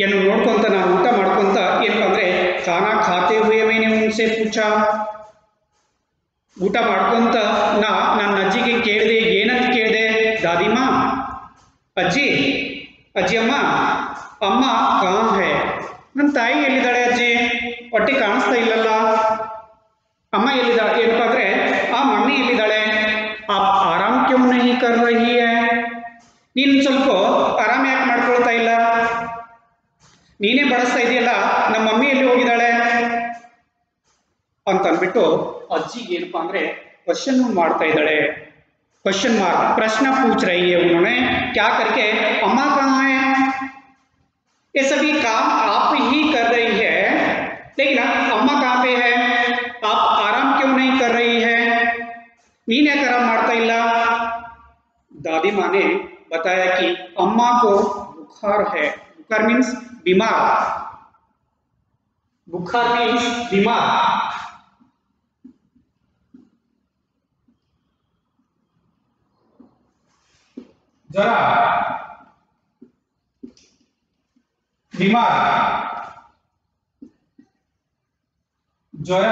ಏನು ನೋಡ್ಕೊಂತ ನಾನು ಊಟ ಮಾಡ್ಕೊಂತ ಏನಪ್ಪ ಅಂದರೆ ಖಾನಾ ಖಾತೆ ಹುಯೆ ಮೈನೆ ಉನ್ಸೆ ಪೂಛಾ, ಊಟ ಮಾಡ್ಕೊಂತ ನನ್ನ ಅಜ್ಜಿಗೆ ಕೇಳಿದೆ, ಏನಂತ ಕೇಳಿದೆ, ದಾದಿಮಾ ಅಜ್ಜಿ ಅಜ್ಜಿಯಮ್ಮ ಅಮ್ಮ ಕहाँ है, ನನ್ನ ತಾಯಿ ಎಲ್ಲಿದ್ದಾಳೆ ಅಜ್ಜಿ, ಹೊಟ್ಟೆ ಕಾಣಿಸ್ತಾ ಇಲ್ಲಲ್ಲ, ಅಮ್ಮ ಎಲ್ಲಿದ್ದಾಳೆ ಏನಪ್ಪ ಅಂದರೆ ಆ ಮಮ್ಮಿ ಎಲ್ಲಿದ್ದಾಳೆ, आप आराम क्यों नहीं कर रही है, ನೀನು ಸ್ವಲ್ಪ ಆರಾಮ ಯಾಕೆ ಮಾಡ್ಕೊಳ್ತಾ ಇಲ್ಲ, ನೀನೇ ಬಡಿಸ್ತಾ ಇದೆಯಲ್ಲ, ನಮ್ಮ ಮಮ್ಮಿ ಎಲ್ಲಿ ಹೋಗಿದ್ದಾಳೆ ಅಂತ ಅಂದ್ಬಿಟ್ಟು ಅಜ್ಜಿಗೆ ಏನಪ್ಪ ಅಂದರೆ ಕ್ವಶನ್ ಮಾಡ್ತಾ ಇದ್ದಾಳೆ। क्वेश्चन मार्क प्रश्न पूछ रही है उन्होंने, क्या करके अम्मा कहाँ है, ये सभी काम आप ही कर रही है, लेकिन अम्मा कहाँ पे है, आप आराम क्यों नहीं कर रही है, नीन याक आराम ಮಾಡ್ತಾ ಇಲ್ಲ। दादी माँ ने बताया कि अम्मा को बुखार है, बुखार मीन्स बीमार, बुखार मीन्स बीमार, जरा बीमार, ज्वर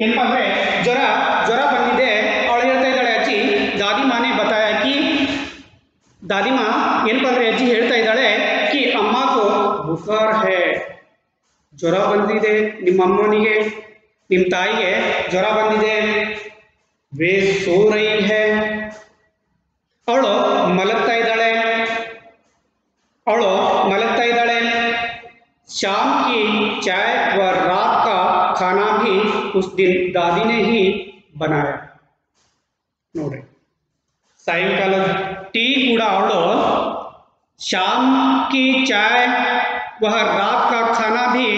ಏನಪ್ಪ ಅಂದರೆ ಜ್ವರ ಬಂದಿದೆ ಅವಳು ಹೇಳ್ತಾ ಇದ್ದಾಳೆ ಅಜ್ಜಿ। ದಾದಿ ಮಾನೆ ಬತಾಯ ಕಿ ದಾದಿ ಮಾ ಏನಪ್ಪ ಅಂದರೆ ಅಜ್ಜಿ ಹೇಳ್ತಾ ಇದ್ದಾಳೆ ಕಿ ಅಮ್ಮಕೋ ಬುಖಾರ್ ಹೇ, ಜ್ವರ ಬಂದಿದೆ ನಿಮ್ಮ ಅಮ್ಮನಿಗೆ, ನಿಮ್ಮ ತಾಯಿಗೆ ಜ್ವರ ಬಂದಿದೆ, ವೇ ಸೋ ರಹಿ ಹೇ, ಅವಳು ಮಲಗ್ತಾ ಇದ್ದಾಳೆ, शाम की चाय व रात का खाना भी उस दिन दादी ने ही बनाया। ನೋಡ್ರಿ, ಸಾಯಂಕಾಲ ಟೀ ಕೂಡ ಅವಳು शाम की चाय वह रात का खाना भी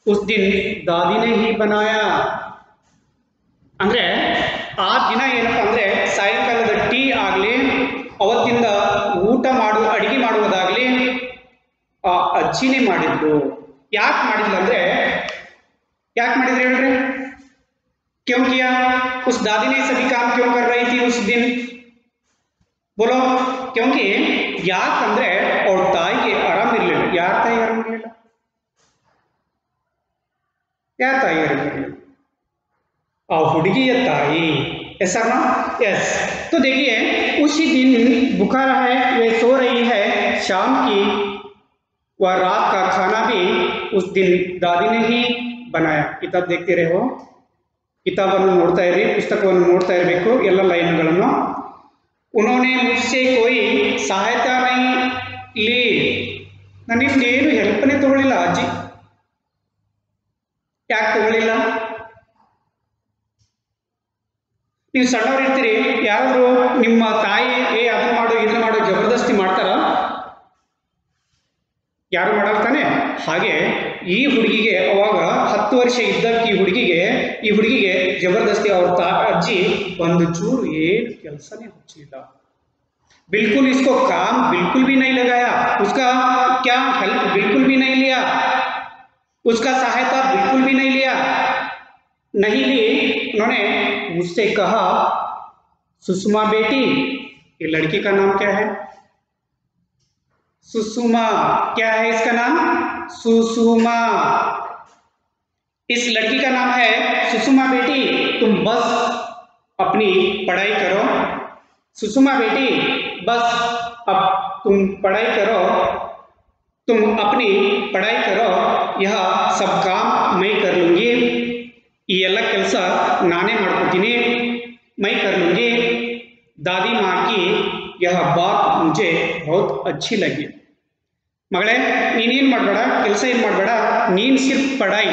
उस दिन दादी ने ही बनाया। ಅಂದರೆ ಆ ದಿನ ಏನಪ್ಪ ಅಂದರೆ ಸಾಯಂಕಾಲದ ಟೀ ಆಗಲಿ, ಅವತ್ತಿಂದ ಅಡಿಗೆ ಮಾಡುವುದಾಗಲಿ ಆ ಅಜ್ಜಿನೇ ಮಾಡಿದ್ರು। ಯಾಕೆ ಮಾಡಿದ್ಲು ಅಂದರೆ ಯಾಕೆ ಮಾಡಿದ್ರು ಹೇಳ್ರಿ, क्यों किया, उस दादी ने सभी काम क्यों कर रही थी उस दिन, बोलो क्योंकि ಯಾಕಂದ್ರೆ ಅವ್ರ ತಾಯಿಗೆ ಆರಾಮಿರಲಿಲ್ಲ। ಯಾರ ತಾಯಿ ಆರಾಮಿರಲಿಲ್ಲ, ಯಾರ ತಾಯಿ ಆರಾಮಿರಲಿಲ್ಲ, ಆ ಹುಡುಗಿಯ ತಾಯಿ। ऐसा ना, यस। तो देखिए उसी दिन बुखार है, वे सो रही है, शाम की वह रात का खाना भी उस दिन दादी ने ही बनाया। किताब देखते रहो, किताबನ್ನು ನೋಡ್ತಾ ಇರಿ, ಪುಸ್ತಕವನ್ನು ನೋಡ್ತಾ ಇರಬೇಕು ಎಲ್ಲ ಲೈನ್ಗಳನ್ನು। उन्होंने मुझसे कोई सहायता नहीं ली, ನನ್ನಿಂದೇನು ಹೆಲ್ಪ್ನೇ ತಗೊಳ್ಳಿಲ್ಲ ಅಜ್ಜಿ। ಯಾಕೆ ತಗೊಳ್ಳಿಲ್ಲ, ನೀವು ಸಣ್ಣವ್ರು ಇರ್ತೀರಿ, ಯಾರಾದರೂ ನಿಮ್ಮ ತಾಯಿ ಅದನ್ನ ಮಾಡು ಇದನ್ನ ಮಾಡು ಜಬರ್ದಸ್ತಿ ಮಾಡ್ತಾರ, ಯಾರು ಮಾಡಲ್ಲ ತಾನೆ। ಹಾಗೆ ಈ ಹುಡುಗಿಗೆ ಅವಾಗ 10 ವರ್ಷ ಇದ್ದಕ್ಕೆ ಈ ಹುಡುಗಿಗೆ ಜಬರ್ದಸ್ತಿ ಅವ್ರ ಅಜ್ಜಿ ಒಂದು ಚೂರು ಏನು ಕೆಲಸನೇ ಹಚ್ಚಲಿಲ್ಲ। बिल्कुल इसको काम बिल्कुल भी नहीं लगाया, उसका क्या हेल्प बिल्कुल भी नहीं लिया, उसका सहायता बिल्कुल भी नहीं लिया, नहीं ली। उन्होंने मुझसे कहा, सुषमा बेटी, ये लड़की का नाम क्या है, सुषमा, क्या है इसका नाम, सुषमा, इस लड़की का नाम है सुषमा बेटी, तुम बस अपनी पढ़ाई करो, सुषमा बेटी बस अब तुम पढ़ाई करो, तुम अपनी पढ़ाई करो, यह सब काम मैं कर लूँगी, ಈ ಎಲ್ಲ ಕೆಲಸ ನಾನೇ ಮಾಡ್ಕೊತೀನಿ, मैं कर लूँगी। दादी माँ की यह बात मुझे बहुत अच्छी लगी. ಮಗಳೇ, ನೀನೇನು ಮಾಡಬೇಡ, ಕೆಲಸ ಏನು ಮಾಡಬೇಡ, ನೀನು ಸಿರ್ಫ್ ಪಢಾಯಿ,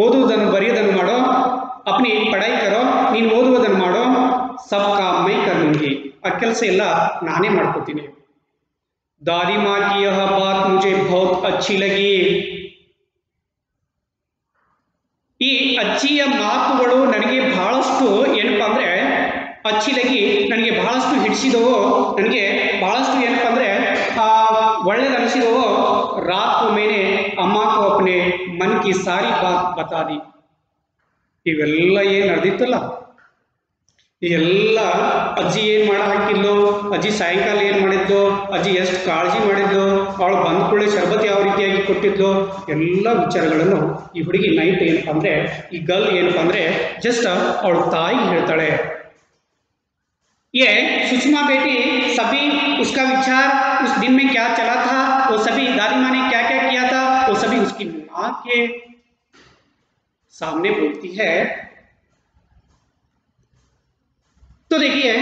ಓದುವುದನ್ನು ಬರೆಯೋದನ್ನು ಮಾಡೋ, ಅಪ್ನಿ ಪಢಾಯಿ ಕರೋ, ನೀನು ಓದುವುದನ್ನು ಮಾಡೋ, ಸಬ್ ಕಾಮ್ ಮೈ ಕರ್ ಲೂಂಗಿ, ಆ ಕೆಲಸ ಎಲ್ಲ ನಾನೇ ಮಾಡ್ಕೋತೀನಿ. ದಾದಿ ಮಾ ಕಿ ಯಹ ಬಾತ್ ಮುझे बहुत अच्छी लगी. ಈ ಅಜ್ಜಿಯ ಮಾತುಗಳು ನನಗೆ ಬಹಳಷ್ಟು ಏನಪ್ಪ ಅಂದರೆ ಅಚ್ಚಿ ಲಗಿ, ನನಗೆ ಬಹಳಷ್ಟು ಹಿಡಿಸಿದವು, ನನಗೆ ಬಹಳಷ್ಟು ಏನಪ್ಪ ಅಂದರೆ ಒಳ್ಳೇದು ಅನಿಸಿದವು. ರಾತ್ ಕೋ ಮೇನೆ ಅಮ್ಮಾ ಕೋ ಅಪ್ನೆ ಮನ್ ಕಿ ಸಾರಿ ಬಾತ್ ಬತಾ ದಿ. ಇವೆಲ್ಲ ಏನು ನಡೆದಿತ್ತಲ್ಲ, ಇದೆಲ್ಲ ಅಜ್ಜಿ ಏನು ಮಾಡಿ ಹಾಕಿದ್ಲು, ಅಜ್ಜಿ ಸಾಯಂಕಾಲ ಏನು ಮಾಡಿದ್ಲು, ಅಜ್ಜಿ ಎಷ್ಟು ಕಾಳಜಿ ಮಾಡಿದ್ಲು, ಅವಳು ಬಂದ ಕೂಡಲೇ ಶರಬತ್ ಯಾವ ರೀತಿಯಾಗಿ ಕೊಟ್ಟಿದ್ಲು, ಎಲ್ಲ ವಿಚಾರಗಳನ್ನು ಈ ಹುಡುಗಿ ನೈಟ್ ಏನಪ್ಪ ಅಂದರೆ, ಈ ಗರ್ಲ್ ಏನಪ್ಪ ಅಂದರೆ ಜಸ್ಟ್ ಅವಳ ತಾಯಿ ಹೇಳ್ತಾಳೆ. ये सुषमा बेटी सभी उसका विचार उस दिन में क्या चला था, वो सभी दादी माँ ने क्या क्या किया था, वो सभी उसकी माँ के सामने बोलती है. तो देखिए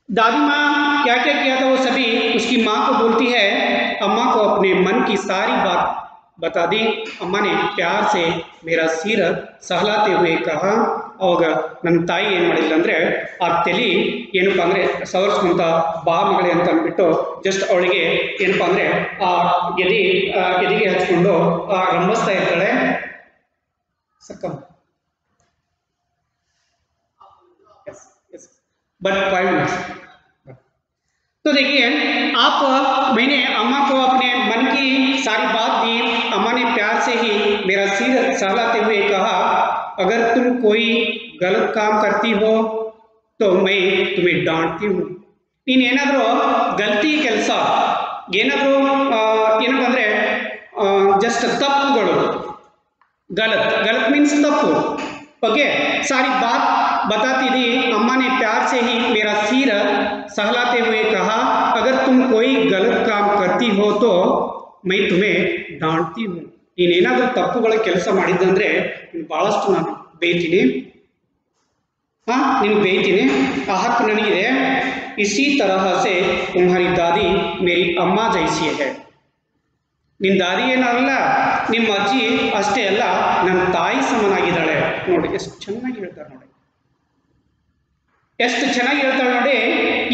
दादी माँ क्या क्या किया था वो सभी उसकी माँ को बोलती है. अम्मा को अपने मन की सारी बात बता दी. अम्मा ने प्यार से मेरा सिर सहलाते हुए कहा. ಅವಾಗ ನನ್ನ ತಾಯಿ ಏನು ಮಾಡಿಲ್ಲ ಅಂದರೆ ಆ ತಲೆ ಏನಪ್ಪ ಅಂದರೆ ಸವರ್ಸ್ಕೊಂತ ಬಾ ಮಗಳೇ ಅಂತ ಅಂದ್ಬಿಟ್ಟು ಜಸ್ಟ್ ಅವಳಿಗೆ ಏನಪ್ಪ ಅಂದರೆ ಆ ಎದೆಗೆ ಹಚ್ಕೊಂಡು ರಂಭಿಸ್ತಾ ಇರ್ತಾಳೆ. ಸರ್ಕಮ್ बट 5 मिनट्स. तो देखिए आप, मैंने अम्मा को अपने मन की सारी बात दी. अम्मा ने प्यार से ही मेरा सिर सहलाते हुए कहा, अगर तुम कोई गलत काम करती हो तो मैं तुम्हें डांटती हूँ. ನೀನೇನಾದರೂ ಗಲ್ತಿ ಕೆಲಸ ಏನಾದರೂ ಏನಪ್ಪ ಅಂದರೆ ಜಸ್ಟ್ ತಪ್ಪುಗಳು, गलत मीन्स तप्पू. ओके, सारी बात बताती थी. अम्मा ने प्यार से ही मेरा सिर सहलाते हुए कहा, अगर तुम कोई गलत काम करती हो तो मैं तुम्हें डांटती हूँ. ನೀನೇನಾದರೂ ತಪ್ಪುಗಳ ಕೆಲಸ ಮಾಡಿದ್ದಂದರೆ ಭಾಳಷ್ಟು ನಾನು ಬೇಯ್ತೀನಿ, ನೀನು ಬೇಯ್ತೀನಿ, ಆ ಹಕ್ಕು ನನಗಿದೆ. इसी तरह से तुम्हारी दादी मेरी अम्मा जैसी है. ನಿನ್ನ ದಾದಿ ಏನಲ್ಲ, ನಿಮ್ಮ ಅಜ್ಜಿ ಅಷ್ಟೇ ಅಲ್ಲ, ನನ್ನ ತಾಯಿ ಸಮನಾಗಿದ್ದಾಳೆ. ನೋಡಿ ಎಷ್ಟು ಚೆನ್ನಾಗಿ ಹೇಳ್ತಾರೆ, ನೋಡಿ ಎಷ್ಟು ಚೆನ್ನಾಗಿ ಹೇಳ್ತಾಳೆ ನೋಡಿ.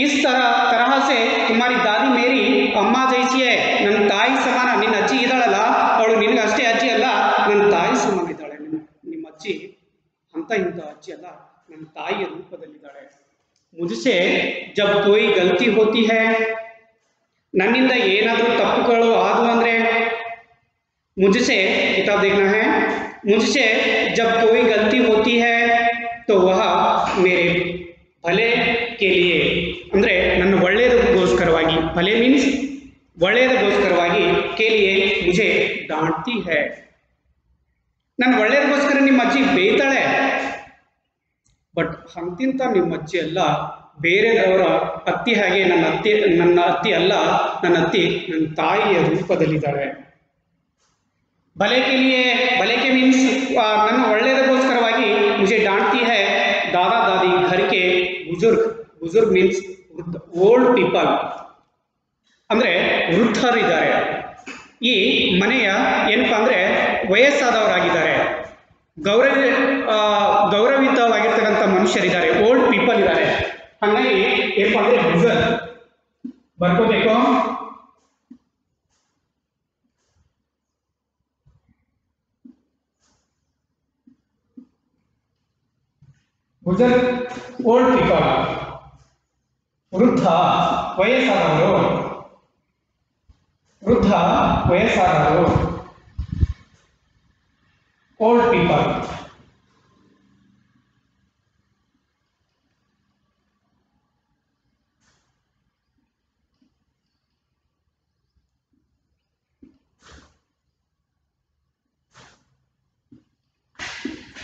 ಇಸ್ ತರಹ ಸೆ ತುಮಾರಿ ದಾದಿ ಮೇರಿ ಅಮ್ಮ ಜೈಸಿ ಹೈ. ನನ್ನ ತಾಯಿ ಸಮಾನ. ನಿನ್ನ ಅಜ್ಜಿ ಇದ್ದಾಳಲ್ಲ, ಅವಳು ನಿನಗೆ ಅಷ್ಟೇ ಅಜ್ಜಿ ಅಲ್ಲ, ನನ್ನ ತಾಯಿ ಸಮಾನ ಇದ್ದಾಳೆ. ನಿಮ್ಮ ಅಜ್ಜಿ ಅಂತ ಇಂಥ ಅಜ್ಜಿ ಅಲ್ಲ, ನನ್ನ ತಾಯಿಯ ರೂಪದಲ್ಲಿದ್ದಾಳೆ. ಮುझसे जब कोई गलती होती है, ನನ್ನಿಂದ ಏನಾದರೂ ತಪ್ಪುಗಳು ಆದವು ಅಂದರೆ, मुझसे किताब देखना है, मुझसे जब कोई गलती होती है तो वह मेरे भले के लिए, ಅಂದರೆ ನನ್ನ ಒಳ್ಳೆಯದಕ್ಕೋಸ್ಕರವಾಗಿ, ಭಲೆ ಮೀನ್ಸ್ ಒಳ್ಳೆಯದಕ್ಕೋಸ್ಕರವಾಗಿ, के लिए मुझे डांटती है. ನನ್ನ ಒಳ್ಳೆಯದಕ್ಕೋಸ್ಕರ ನಿಮ್ಮ ಅಜ್ಜಿ ಬೇಯ್ತಾಳೆ. ಬಟ್ ಅಂತಿಂತ ನಿಮ್ಮ ಅಜ್ಜಿ ಅಲ್ಲ, ಬೇರೆಯವರ ಅತ್ತಿ ಹಾಗೆ ನನ್ನ ಅತ್ತಿ ಅಲ್ಲ, ನನ್ನ ಅತ್ತಿ ನನ್ನ ತಾಯಿಯ ರೂಪದಲ್ಲಿದ್ದಾಳೆ. भले के लिए, भले के मीन्स ನನ್ನ ಒಳ್ಳೆಯದಕ್ಕೋಸ್ಕರವಾಗಿ मुझे डांटती है. दादा दादी घर के बुजुर्ग मीन्स ಓಲ್ಡ್ ಪೀಪಲ್, ಅಂದರೆ ವೃದ್ಧರಿದ್ದಾರೆ. ಈ ಮನೆಯ ಏನಪ್ಪ ಅಂದರೆ ವಯಸ್ಸಾದವರಾಗಿದ್ದಾರೆ, ಗೌರವಿತವಾಗಿರ್ತಕ್ಕಂಥ ಮನುಷ್ಯರಿದ್ದಾರೆ, ಓಲ್ಡ್ ಪೀಪಲ್ ಇದ್ದಾರೆ. ಹಾಗಾಗಿ ಏನಪ್ಪ ಅಂದರೆ ಬುಜುರ್ಗ್ ಬರ್ಕೋಬೇಕು. ಬುಜುರ್ಗ್ ಓಲ್ಡ್ ಪೀಪಲ್, ವೃದ್ಧ ವಯಸ್ಸಾದವರು, ಓಲ್ಡ್ ಪೀಪಲ್.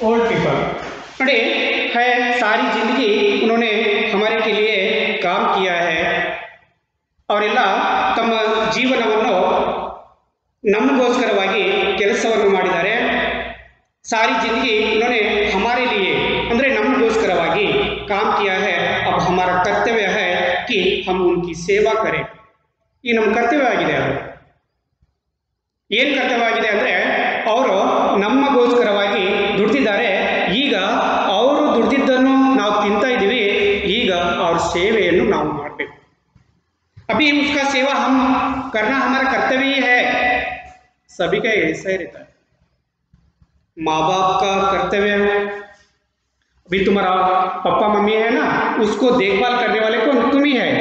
ओल्ड पीपल ನೋಡಿ, है सारी जिंदगी उन्होंने हमारे के लिए काम किया है. ಅವರೆಲ್ಲ ತಮ್ಮ ಜೀವನವನ್ನು ನಮಗೋಸ್ಕರವಾಗಿ ಕೆಲಸವನ್ನು ಮಾಡಿದ್ದಾರೆ. सारी जिंदगी उन्होंने हमारे लिए ಅಂದರೆ ನಮಗೋಸ್ಕರವಾಗಿ काम किया है. अब हमारा कर्तव्य है कि हम उनकी सेवा करें. ಈ ನಮ್ಮ ಕರ್ತವ್ಯವಾಗಿದೆ. ಅದು ಏನು ಕರ್ತವ್ಯವಾಗಿದೆ ಅಂದರೆ ಅವರು ನಮಗೋಸ್ಕರವಾಗಿ ದುಡ್ದಿದ್ದಾರೆ. ಈಗ ಅವರು ದುಡ್ದಿದ್ದನ್ನು ನಾವು ತಿಂತಾ ಇದ್ದೀವಿ. ಈಗ ಅವ್ರ ಸೇವೆಯನ್ನು ನಾವು ಮಾಡಬೇಕು. अभी उसका सेवा हम करना हमारा कर्तव्य ही है. सभी का ऐसा ही रहता है. माँ बाप का कर्तव्य है. अभी तुम्हारा पप्पा मम्मी है ना, उसको देखभाल करने वाले कौन? तुम ही है.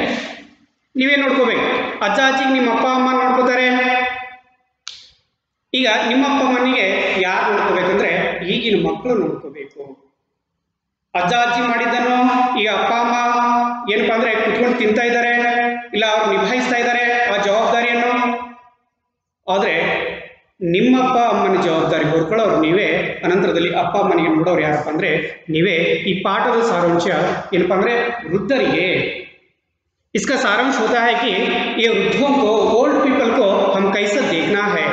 ನೀವೇ ನೋಡ್ಕೋಬೇಕು. ಅಜ್ಜ ಅಜ್ಜಿಗೆ ನಿಮ್ಮ ಅಪ್ಪ ಅಮ್ಮ ನೋಡ್ಕೋತಾರೆ. ಈಗ ನಿಮ್ಮ ಅಪ್ಪ ಅಮ್ಮನಿಗೆ ಯಾರು ನೋಡ್ಕೋಬೇಕಂದ್ರೆ ಈಗಿನ ಮಕ್ಕಳು ನೋಡ್ಕೋಬೇಕು. ಅಜ್ಜ ಅಜ್ಜಿ ಮಾಡಿದ್ದನ್ನು ಈಗ ಅಪ್ಪ ಅಮ್ಮ ಏನಪ್ಪಾ ಅಂದ್ರೆ ಕುತ್ಕೊಂಡು ತಿಂತಾ ಇದ್ದಾರೆ, ಇಲ್ಲ ಅವ್ರು ನಿಭಾಯಿಸ್ತಾ ಇದ್ದಾರೆ ಆ ಜವಾಬ್ದಾರಿಯನ್ನು. ಆದರೆ ನಿಮ್ಮಪ್ಪ ಅಮ್ಮನ ಜವಾಬ್ದಾರಿ ಹೊರ್ಕೊಳ್ಳೋರು ನೀವೇ. ಅನಂತರದಲ್ಲಿ ಅಪ್ಪ ಅಮ್ಮನಿಗೆ ನೋಡೋರು ಯಾರಪ್ಪ ಅಂದರೆ ನೀವೇ. ಈ ಪಾಠದ ಸಾರಾಂಶ ಏನಪ್ಪ ಅಂದರೆ ವೃದ್ಧರಿಗೆ. इसका सारांश होता है कि ये वृद्धों को, ओल्ड पीपल को हम कैसे देखना है,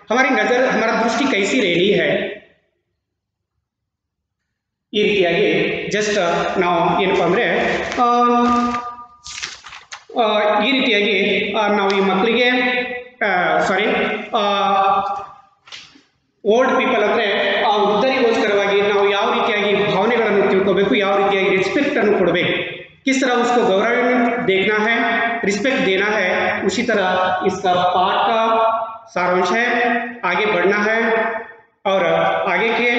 हमारी नज़र, हमारा दृष्टि कैसी रहनी है. ಈ ರೀತಿಯಾಗಿ ಜಸ್ಟ್ ನಾವು ಏನಪ್ಪ ಅಂದರೆ ಈ ರೀತಿಯಾಗಿ ನಾವು ಈ ಮಕ್ಕಳಿಗೆ ಓಲ್ಡ್ ಪೀಪಲ್ ಅಂದರೆ ಆ ವೃದ್ಧರಿಗೋಸ್ಕರವಾಗಿ ನಾವು ಯಾವ ರೀತಿಯಾಗಿ ಭಾವನೆಗಳನ್ನು ತಿಳ್ಕೋಬೇಕು, ಯಾವ ರೀತಿಯಾಗಿ ರೆಸ್ಪೆಕ್ಟನ್ನು ಕೊಡಬೇಕು, किस तरह उसको गौरव देखना है, रिस्पेक्ट देना है. उसी तरह इसका पाठ का सारांश है. आगे बढ़ना है और आगे के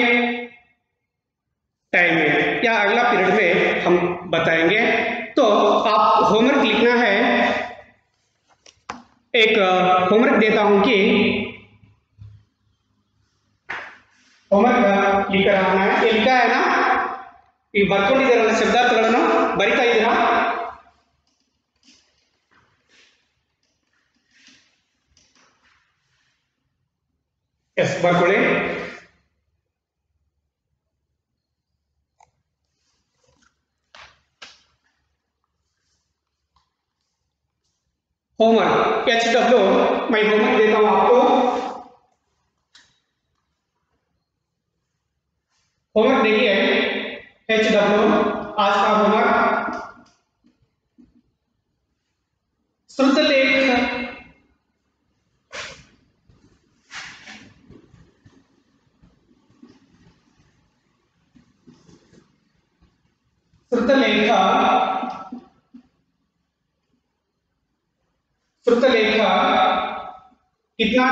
टाइम में या अगला पीरियड में हम बताएंगे. तो आप होमवर्क लिखना है. एक होमवर्क देता हूं कि होमवर्क लिखकर आना है. ये लिखा है ना, ಈ ಬರ್ಕೊಂಡಿದ್ದೀರಲ್ಲ ಶಬ್ದಾರ್ಥಗಳನ್ನು ಬರಿತಾ ಇದ್ದೀರಾ? ಎಸ್, ಬರ್ಕೊಳ್ಳಿ. होमवर्क HW, मैं होमवर्क देता हूं आपको. होमवर्क देखिए HW, आज का होमवर्क श्रुतलेख श्रुतलेख कितना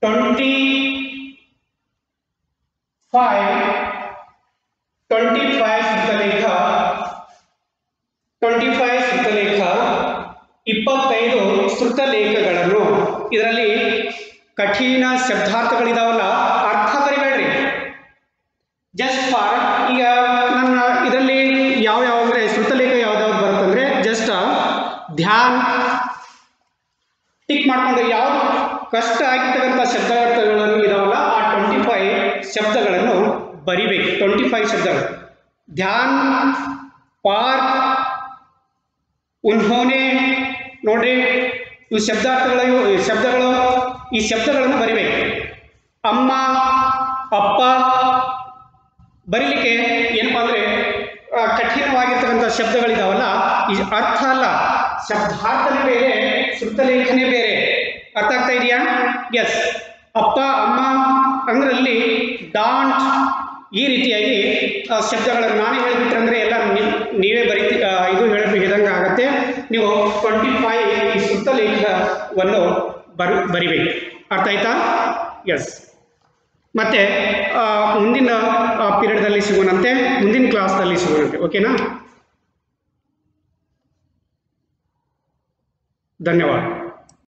25 श्रुतलेख 25 श्रुतलेखಗಳನ್ನು. ಇದರಲ್ಲಿ ಕಠಿಣ ಶಬ್ದಾರ್ಥಗಳಿದಾವಲ್ಲ, ಅರ್ಥ ಬರಿಬೇಡ್ರಿ. ಜಸ್ಟ್ ಫಾರ್ ಈಗ ನನ್ನ ಇದರಲ್ಲಿ ಯಾವ ಅಂದರೆ ಶ್ರುತಲೇಖ ಯಾವ್ದಾವ್ದು ಬರುತ್ತಂದ್ರೆ ಜಸ್ಟ್ ಧ್ಯಾನ್ ಟಿಕ್ ಮಾಡ್ಕೊಂಡು ಯಾವ್ದು ಕಷ್ಟ ಆಗಿರ್ತಕ್ಕಂಥ ಶಬ್ದಾರ್ಥಗಳನ್ನು ಇದಾವಲ್ಲ ಆ 25 ಶಬ್ದಗಳನ್ನು ಬರಿಬೇಕು. 25 ಶಬ್ದಗಳು. ಧ್ಯಾನ್, ಪಾರ್ಕ್, ಉನ್ಹೋನೆ, ನೋಡ್ರಿ ಇವು ಶಬ್ದಾರ್ಥಗಳು. ಈ ಶಬ್ದಗಳನ್ನು ಬರಿಬೇಕು. ಅಮ್ಮ, ಅಪ್ಪ ಬರೀಲಿಕ್ಕೆ ಏನಪ್ಪಾ ಅಂದರೆ ಕಠಿಣವಾಗಿರ್ತಕ್ಕಂಥ ಶಬ್ದಗಳಿದಾವಲ್ಲ, ಈ ಅರ್ಥ ಅಲ್ಲ, ಶಬ್ದಾರ್ಥನೇ ಬೇರೆ, ಶ್ರುತಲೇಖನೇ ಬೇರೆ. ಅರ್ಥ ಆಗ್ತಾ ಇದೆಯಾ? ಎಸ್. ಅಪ್ಪ ಅಮ್ಮ ಅಂದ್ರಲ್ಲಿ ಡಾಂಟ್ ಈ ರೀತಿಯಾಗಿ ಶಬ್ದಗಳನ್ನು ನಾನೇ ಹೇಳಿಬಿಟ್ರೆ ಅಂದರೆ ಎಲ್ಲ ನೀವೇ ಇದು ಹೇಳಿದಂಗೆ ಆಗುತ್ತೆ. ನೀವು 25 ಈ ಶ್ರುತಲೇಖವನ್ನು ಬರಿಬೇಕು. ಅರ್ಥ ಆಯ್ತಾ? ಎಸ್. ಮತ್ತೆ ಮುಂದಿನ ಪೀರಿಯಡ್ದಲ್ಲಿ ಸಿಗೋಣಂತೆ, ಮುಂದಿನ ಕ್ಲಾಸ್ನಲ್ಲಿ ಸಿಗೋಣಂತೆ. ಓಕೆನಾ? ಧನ್ಯವಾದ.